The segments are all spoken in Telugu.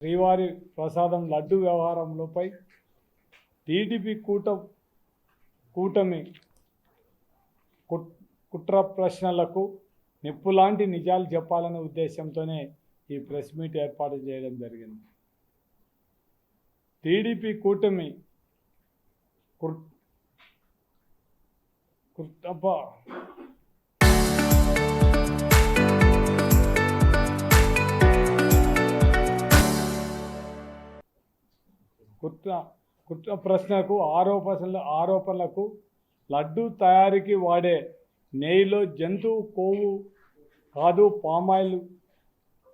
శ్రీవారి ప్రసాదం లడ్డు వ్యవహారంలోపై టీడీపీ కూటమి కుట్ర ప్రశ్నలకు నిప్పులాంటి నిజాలు చెప్పాలనే ఉద్దేశంతోనే ఈ ప్రెస్ మీట్ ఏర్పాటు చేయడం జరిగింది. టీడీపీ కూటమి కుట్ర ప్రశ్నకు ఆరోపణలకు లడ్డు తయారీకి వాడే నెయ్యిలో జంతువు కొవ్వు కాదు పామాయిల్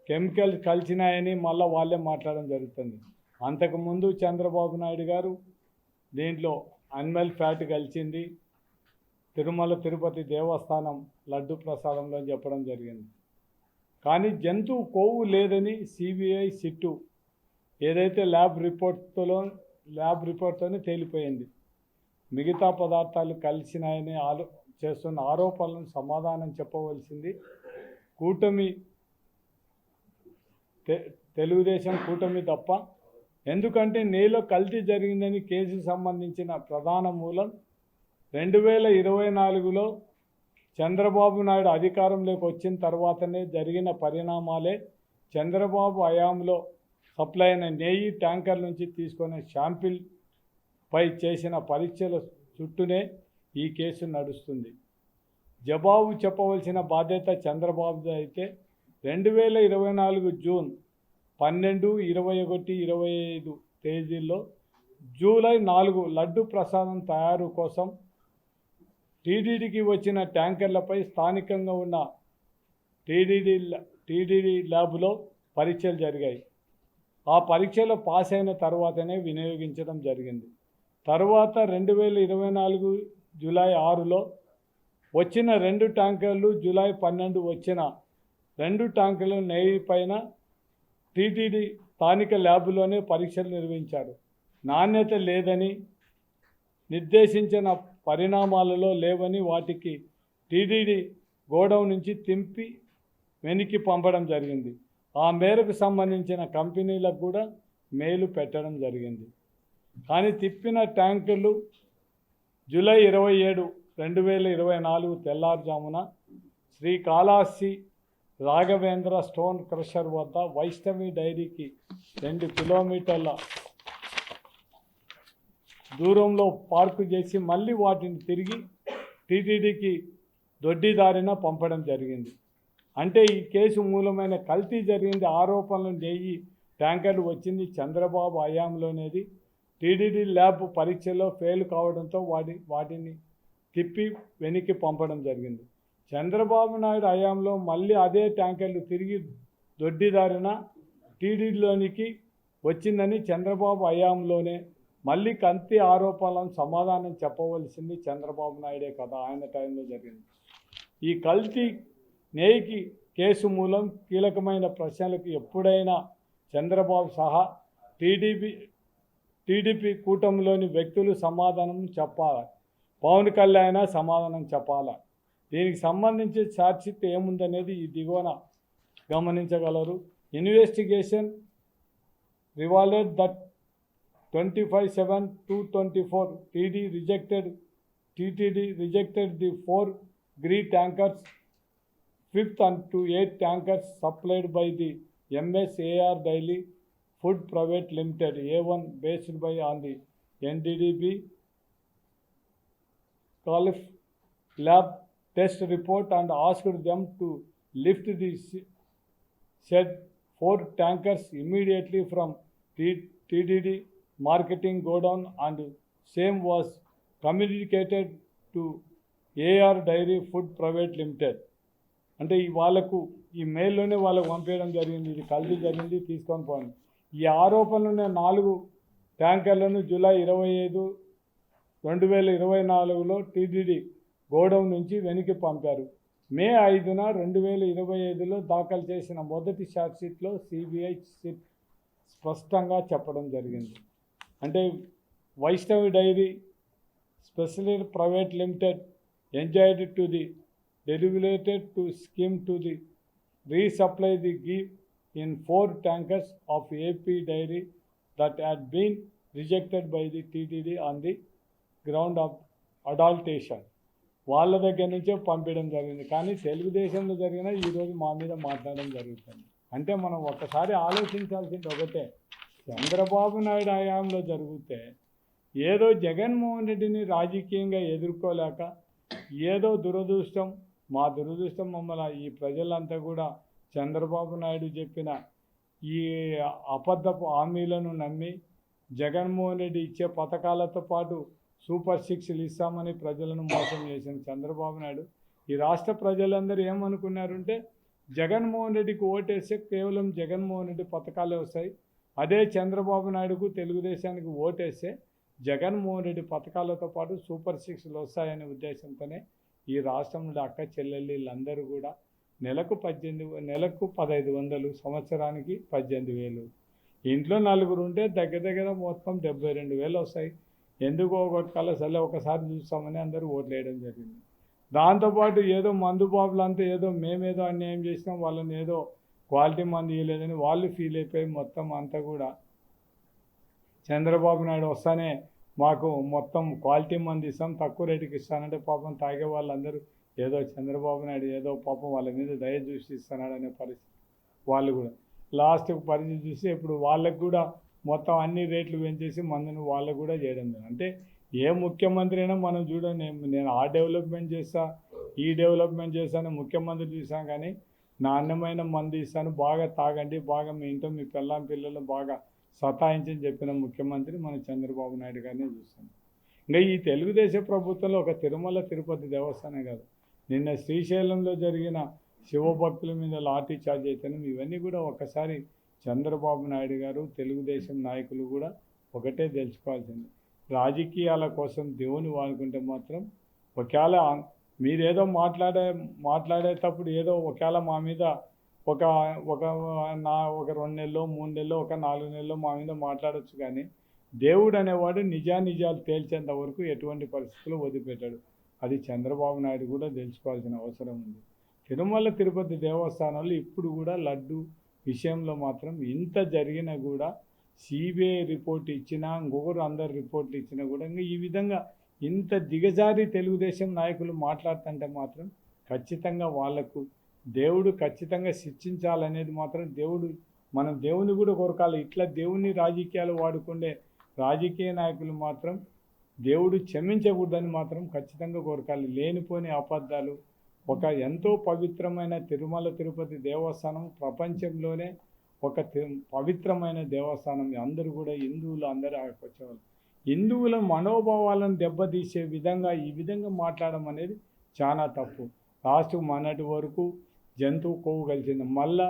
కెమికల్స్ కలిసినాయని మళ్ళీ వాళ్ళే మాట్లాడడం జరుగుతుంది. అంతకుముందు చంద్రబాబు నాయుడు గారు దీంట్లో అనిమల్ ఫ్యాట్ కలిసింది తిరుమల తిరుపతి దేవస్థానం లడ్డు ప్రసాదంలో చెప్పడం జరిగింది. కానీ జంతువు కొవ్వు లేదని సిబిఐ సిట్టు ఏదైతే ల్యాబ్ రిపోర్ట్తోనే తేలిపోయింది. మిగతా పదార్థాలు కలిసినాయని చేస్తున్న ఆరోపణలను సమాధానం చెప్పవలసింది తెలుగుదేశం కూటమి తప్ప. ఎందుకంటే నెయ్యిలో కల్తీ జరిగిందని కేసుకు సంబంధించిన ప్రధాన మూలం 2024లో చంద్రబాబు నాయుడు అధికారంలోకి వచ్చిన తర్వాతనే జరిగిన పరిణామాలే. చంద్రబాబు హయాంలో సప్లై అయిన నెయ్యి ట్యాంకర్ నుంచి తీసుకునే శాంపిల్ పై చేసిన పరీక్షల చుట్టూనే ఈ కేసు నడుస్తుంది. జవాబు చెప్పవలసిన బాధ్యత చంద్రబాబుది అయితే 2024 జూన్ 12, 21, 25 తేదీల్లో జూలై 4 లడ్డు ప్రసాదం తయారు కోసం టీటీడీకి వచ్చిన ట్యాంకర్లపై స్థానికంగా ఉన్న టీటీడీ ల్యాబ్లో పరీక్షలు జరిగాయి. ఆ పరీక్షలో పాస్ అయిన తర్వాతనే వినియోగించడం జరిగింది. తర్వాత 2024 జూలై 6లో వచ్చిన 2 ట్యాంకర్లు, జూలై 12 వచ్చిన 2 ట్యాంకర్లు నెయ్యి పైన టీటీడీ స్థానిక ల్యాబ్లోనే పరీక్షలు నిర్వహించారు. నాణ్యత లేదని, నిర్దేశించిన పరిణామాలలో లేవని వాటికి టీటీడీ గోడౌన్ నుంచి తింపి వెనక్కి పంపడం జరిగింది. ఆ మేరకు సంబంధించిన కంపెనీలకు కూడా మెయిల్ పెట్టడం జరిగింది. కానీ తిప్పిన ట్యాంకులు జూలై 27, 2024 తెల్లారుజామున శ్రీకాళహస్తి రాఘవేంద్ర స్టోన్ క్రషర్ వద్ద వైష్ణవి డైరీకి 2 కిలోమీటర్ల దూరంలో పార్కు చేసి మళ్ళీ వాటిని తిరిగి టీటీడీకి దొడ్డిదారిన పంపడం జరిగింది. అంటే ఈ కేసు మూలమైన కల్తీ జరిగింది. ఆరోపణలు నెయ్యి ట్యాంకర్లు వచ్చింది చంద్రబాబు హయాంలోనేది. టీటీడీ ల్యాబ్ పరీక్షలో ఫెయిల్ కావడంతో వాటిని తిప్పి వెనక్కి పంపడం జరిగింది. చంద్రబాబు నాయుడు హయాంలో మళ్ళీ అదే ట్యాంకర్లు తిరిగి దొడ్డిదారిన టీటీడీలోనికి వచ్చిందని చంద్రబాబు హయాంలోనే మళ్ళీ కల్తీ ఆరోపణలను సమాధానం చెప్పవలసింది చంద్రబాబు నాయుడే కదా, ఆయన టైంలో జరిగింది. ఈ కల్తీ నెయ్యికి కేసు మూలం కీలకమైన ప్రశ్నలకు ఎప్పుడైనా చంద్రబాబు సహా టీడీపీ కూటమిలోని వ్యక్తులు సమాధానం చెప్పాలి. పవన్ కళ్యాణ్ సమాధానం చెప్పాలి. దీనికి సంబంధించి ఛార్జ్షీట్ ఏముందనేది ఈ దిగువన గమనించగలరు. Investigation revealed that 25/7/2024 TTD rejected the 4 green tankers, 5th and to 8 tankers supplied by the MSAR Daily Food Private Limited A1 based by on the NDDB Calif lab test report and asked them to lift the said 4 tankers immediately from TTD marketing godown, and same was communicated to AR Dairy Food Private Limited. అంటే వాళ్ళకు ఈ మెయిల్లోనే వాళ్ళకు పంపించడం జరిగింది. ఇది కల్తీ జరిగింది, తీసుకొని పోండి. ఈ ఆరోపణలున్న 4 ట్యాంకర్లను జూలై 25, 2024లో టీటీడీ గోడౌన్ నుంచి వెనక్కి పంపారు. మే 5న 2025లో దాఖలు చేసిన మొదటి ఛార్జ్షీట్లో సిబిఐ సిట్ స్పష్టంగా చెప్పడం జరిగింది. అంటే Vaishnavi dairy special private limited enjoyed to the derivated to scheme to the resupply the ghee in 4 tankers of AP dairy that had been rejected by the TTD on the ground of adulteration. వాళ్ళ దగ్గర నుంచే పంపించడం జరిగింది. కానీ తెలుగుదేశంలో జరిగిన ఈరోజు మా మీద మాట్లాడడం జరుగుతుంది. అంటే మనం ఒక్కసారి ఆలోచించాల్సింది ఒకటే, చంద్రబాబు నాయుడు హయాంలో జరిగితే ఏదో జగన్మోహన్ రెడ్డిని రాజకీయంగా ఎదుర్కోలేక ఏదో దురదృష్టం, మా దురదృష్టం మమ్మల్ని ఈ ప్రజలంతా కూడా చంద్రబాబు నాయుడు చెప్పిన ఈ అబద్ధపు హామీలను నమ్మి జగన్మోహన్ రెడ్డి ఇచ్చే పథకాలతో పాటు సూపర్ 6లు ఇస్తామని ప్రజలను మోసం చేసిన చంద్రబాబు నాయుడు ఈ రాష్ట్ర ప్రజలందరూ ఏమనుకున్నారంటే జగన్మోహన్ రెడ్డికి ఓటేస్తే కేవలం జగన్మోహన్ రెడ్డి పథకాలే వస్తాయి, అదే చంద్రబాబు నాయుడుకు తెలుగుదేశానికి ఓటేస్తే జగన్మోహన్ రెడ్డి పథకాలతో పాటు సూపర్ 6లు వస్తాయనే ఉద్దేశంతోనే ఈ రాష్ట్రంలో అక్క చెల్లెళ్ళందరూ కూడా నెలకు 1500, సంవత్సరానికి 18,000. ఇంట్లో నలుగురు ఉంటే దగ్గర దగ్గర మొత్తం 72,000 వస్తాయి. ఎందుకో ఒకటి సరే ఒకసారి చూస్తామని అందరూ ఓట్లు వేయడం జరిగింది. దాంతోపాటు ఏదో మందు బాబులంతా ఏదో మేమేదో అన్యాయం చేసినాం, వాళ్ళని ఏదో క్వాలిటీ మంది ఇవ్వలేదని వాళ్ళు ఫీల్ అయిపోయి మొత్తం అంతా కూడా చంద్రబాబు నాయుడు వస్తానే మాకు మొత్తం క్వాలిటీ మంది ఇస్తాం, తక్కువ రేటుకి ఇస్తానంటే పాపం తాగే వాళ్ళందరూ ఏదో చంద్రబాబు నాయుడు ఏదో పాపం వాళ్ళ మీద దయ చూసి ఇస్తున్నాడు అనే పరిస్థితి. వాళ్ళు కూడా లాస్ట్కి పరిస్థితి చూసి ఇప్పుడు వాళ్ళకు కూడా మొత్తం అన్ని రేట్లు పెంచేసి మందును వాళ్ళకు కూడా చేయడం జరిగింది. అంటే ఏ ముఖ్యమంత్రి అయినా మనం చూడండి, నేను ఆ డెవలప్మెంట్ చేస్తా ఈ డెవలప్మెంట్ చేస్తాను ముఖ్యమంత్రి చూసాను, కానీ నాణ్యమైన మందు ఇస్తాను, బాగా తాగండి, బాగా మీ ఇంట్లో మీ పిల్లలను బాగా సతాయించని చెప్పిన ముఖ్యమంత్రి మన చంద్రబాబు నాయుడు గారినే చూస్తాను. ఇంకా ఈ తెలుగుదేశం ప్రభుత్వంలో ఒక తిరుమల తిరుపతి దేవస్థానం కాదు, నిన్న శ్రీశైలంలో జరిగిన శివభక్తుల మీద లాఠీ చార్జ్ అయితేనే ఇవన్నీ కూడా ఒకసారి చంద్రబాబు నాయుడు గారు తెలుగుదేశం నాయకులు కూడా ఒకటే తెలుసుకోవాల్సింది, రాజకీయాల కోసం దేవుని వాడుకుంటే మాత్రం ఒకవేళ మీరేదో మాట్లాడేటప్పుడు ఏదో ఒకవేళ మా మీద ఒక 2 నెలలో 3 నెలలో 4 నెలలో మా మీద మాట్లాడచ్చు, కానీ దేవుడు అనేవాడు నిజాలు తేల్చేంత వరకు ఎటువంటి పరిస్థితుల్లో వదిలిపెట్టాడు. అది చంద్రబాబు నాయుడు కూడా తెలుసుకోవాల్సిన అవసరం ఉంది. తిరుమల తిరుపతి దేవస్థానంలో ఇప్పుడు కూడా లడ్డు విషయంలో మాత్రం ఇంత జరిగినా కూడా సిబిఐ రిపోర్ట్ ఇచ్చినా ఇంకొకరు అందరు రిపోర్ట్లు ఇచ్చినా కూడా ఇంకా ఈ విధంగా ఇంత దిగజారి తెలుగుదేశం నాయకులు మాట్లాడుతుంటే మాత్రం ఖచ్చితంగా వాళ్లకు దేవుడు ఖచ్చితంగా శిక్షించాలనేది మాత్రం మనం దేవుని కూడా కోరకాలి. ఇట్లా దేవుని రాజకీయాలు వాడుకుండే రాజకీయ నాయకులు మాత్రం దేవుడు క్షమించకూడదని మాత్రం ఖచ్చితంగా కోరకాలి. లేనిపోని అబద్ధాలు, ఒక ఎంతో పవిత్రమైన తిరుమల తిరుపతి దేవస్థానం ప్రపంచంలోనే ఒక పవిత్రమైన దేవస్థానం. అందరూ కూడా హిందువులు అందరూ వచ్చేవాళ్ళు. హిందువుల మనోభావాలను దెబ్బతీసే విధంగా ఈ విధంగా మాట్లాడడం అనేది చాలా తప్పు. లాస్ట్ మొన్నటి వరకు జంతువు కొవ్వు కలిసింది, మళ్ళా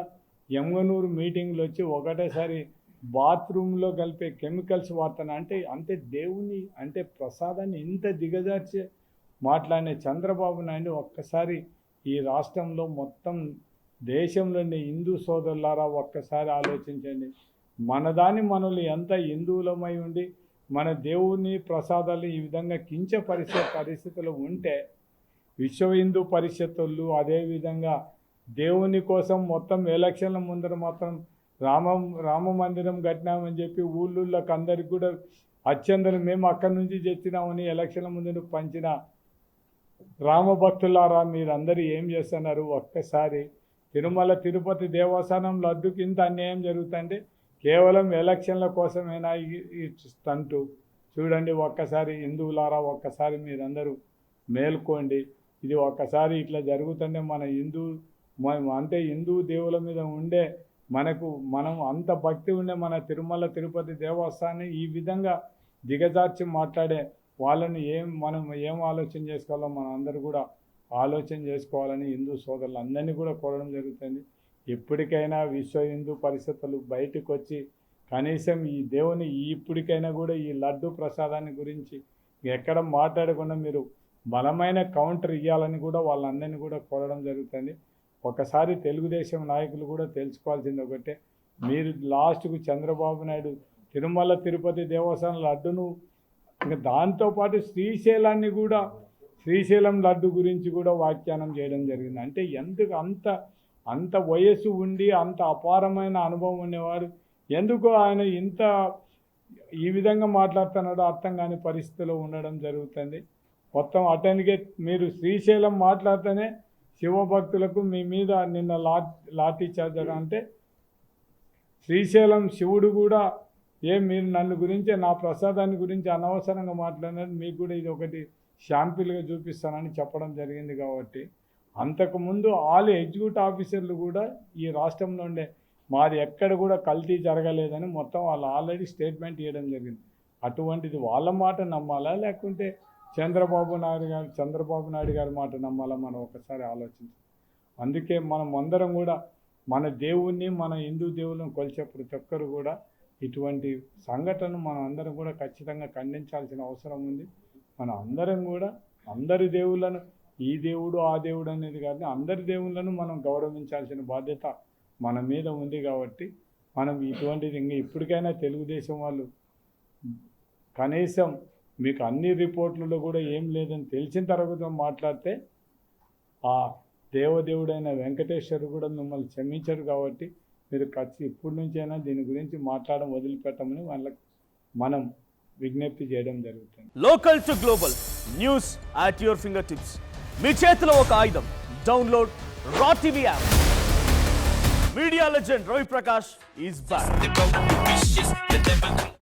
యమగనూరు మీటింగ్లు వచ్చి ఒకటేసారి బాత్రూంలో కలిపే కెమికల్స్ వాడుతాను అంటే దేవుని అంటే ప్రసాదాన్ని ఇంత దిగజార్చే మాట్లాడిన చంద్రబాబు నాయుడు ఒక్కసారి ఈ రాష్ట్రంలో మొత్తం దేశంలోని హిందూ సోదరులారా ఒక్కసారి ఆలోచించండి. మనల్ని ఎంత హిందువులమై ఉండి మన దేవుని ప్రసాదాలు ఈ విధంగా కించపరిచే పరిస్థితులు ఉంటే విశ్వ హిందూ పరిషత్తులు అదేవిధంగా దేవుని కోసం మొత్తం ఎలక్షన్ల ముందర మాత్రం రామ మందిరం కట్టినామని చెప్పి ఊళ్ళకి అందరికి కూడా అత్యంతలు మేము అక్కడి నుంచి తెచ్చినామని ఎలక్షన్ల ముందు పంచిన రామభక్తులారా మీరందరూ ఏం చేస్తున్నారు? ఒక్కసారి తిరుమల తిరుపతి దేవస్థానం లడ్డుకి ఇంత అన్యాయం జరుగుతుంటే కేవలం ఎలక్షన్ల కోసమేనా ఈ స్టంటు? చూడండి ఒక్కసారి హిందువులారా, ఒక్కసారి మీరందరూ మేల్కోండి. ఇది ఒక్కసారి ఇట్లా జరుగుతుంటే మన హిందూ దేవుల మీద ఉండే మనం అంత భక్తి ఉండే మన తిరుమల తిరుపతి దేవస్థానాన్ని ఈ విధంగా దిగజార్చి మాట్లాడే వాళ్ళని మనం ఏం ఆలోచన చేసుకోవాలో మనం అందరూ కూడా ఆలోచన చేసుకోవాలని హిందూ సోదరులు అందరినీ కూడా కోరడం జరుగుతుంది. ఎప్పటికైనా విశ్వ హిందూ పరిషత్తులు బయటకు వచ్చి కనీసం ఈ దేవుని ఇప్పటికైనా కూడా ఈ లడ్డు ప్రసాదాన్ని గురించి ఎక్కడ మాట్లాడకుండా మీరు బలమైన కౌంటర్ ఇవ్వాలని కూడా వాళ్ళందరినీ కూడా కోరడం జరుగుతుంది. ఒకసారి తెలుగుదేశం నాయకులు కూడా తెలుసుకోవాల్సింది ఒకటే, మీరు లాస్ట్కు చంద్రబాబు నాయుడు తిరుమల తిరుపతి దేవస్థానం లడ్డును ఇంకా దాంతోపాటు శ్రీశైలం లడ్డు గురించి కూడా వ్యాఖ్యానం చేయడం జరిగింది. అంటే ఎందుకు అంత అంత వయస్సు ఉండి అంత అపారమైన అనుభవం ఉండేవారు ఎందుకు ఆయన ఇంత ఈ విధంగా మాట్లాడుతున్నాడో అర్థం కాని పరిస్థితిలో ఉండడం జరుగుతుంది. మొత్తం అతనికి మీరు శ్రీశైలం మాట్లాడితేనే శివభక్తులకు మీ మీద నిన్న లాఠీ చార్జ్ అంటే శ్రీశైలం శివుడు కూడా మీరు నన్ను గురించి నా ప్రసాదాన్ని గురించి అనవసరంగా మాట్లాడినట్టు మీకు కూడా ఇది ఒకటి శాంపిల్గా చూపిస్తానని చెప్పడం జరిగింది. కాబట్టి అంతకుముందు ఆల్ ఎగ్జిక్యూటివ్ ఆఫీసర్లు కూడా ఈ రాష్ట్రంలో ఉండే మాది ఎక్కడ కూడా కల్తీ జరగలేదని మొత్తం వాళ్ళు ఆల్రెడీ స్టేట్మెంట్ ఇవ్వడం జరిగింది. అటువంటిది వాళ్ళ మాట నమ్మాలా లేకుంటే చంద్రబాబు నాయుడు గారి మాట నమ్మాలా మనం ఒకసారి ఆలోచించాలి. అందుకే మనం అందరం కూడా మన దేవుణ్ణి మన హిందూ దేవుళ్ళని కొలిచే ప్రతి ఒక్కరు కూడా ఇటువంటి సంఘటనను మనం అందరం కూడా ఖచ్చితంగా ఖండించాల్సిన అవసరం ఉంది. మనం అందరం కూడా అందరి దేవుళ్ళను ఈ దేవుడు ఆ దేవుడు అనేది కాదు, అందరి దేవుళ్ళను మనం గౌరవించాల్సిన బాధ్యత మన మీద ఉంది. కాబట్టి మనం ఇటువంటిది ఇంకా ఇప్పటికైనా తెలుగుదేశం వాళ్ళు కనీసం మీకు అన్ని రిపోర్ట్లలో కూడా ఏం లేదని తెలిసిన తర్వాత మాట్లాడితే ఆ దేవదేవుడైన వెంకటేశ్వరు కూడా మిమ్మల్ని క్షమించరు. కాబట్టి మీరు ఇప్పటి నుంచైనా దీని గురించి మాట్లాడడం వదిలిపెట్టమని వాళ్ళకి మనం విజ్ఞప్తి చేయడం జరుగుతుంది. Local to global news at your finger tips. మీ చేతిలో ఒక ఆయుధం. Download Raw TV app. Media legend Ravi Prakash is back.